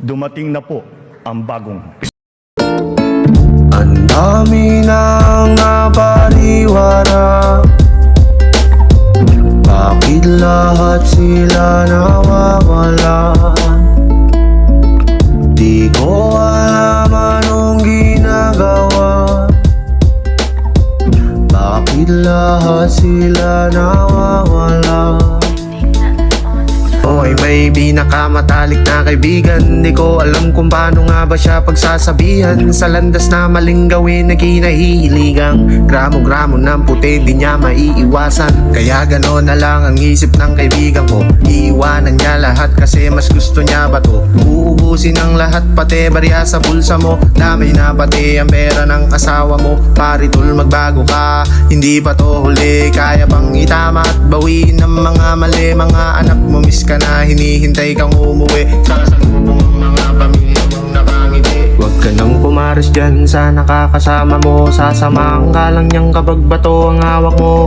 dumating na po ang bagong Ang dami nang nabaliwara, bakit lahat sila nawawala? Di ko alam anong ginagawa, bakit lahat sila nawawala? Oy baby, nakamatalik na kaibigan. Di ko alam kung paano nga ba siya pagsasabihan. Sa landas na maling gawin na kinahihiligang gramo-gramo ng puti di niya maiiwasan. Kaya gano'n na lang ang isip ng kaibigan ko. Iiwanan niya lahat kasi mas gusto niya ba to. Uubusin ang lahat pati barya sa bulsa mo. Damay na pati ang pera ng kasawa mo. Paritul magbago ka, hindi pa to huli. Kaya bang itama at bawiin ng mga mali. Mga anak mo miss ka na, hinihintay kang umuwi. Sasalubong ang mga pamilya mong nakangiti. Huwag ka nang pumaris dyan sa nakakasama mo. Sasamahan ka lang niyang kapag bato ang hawak mo.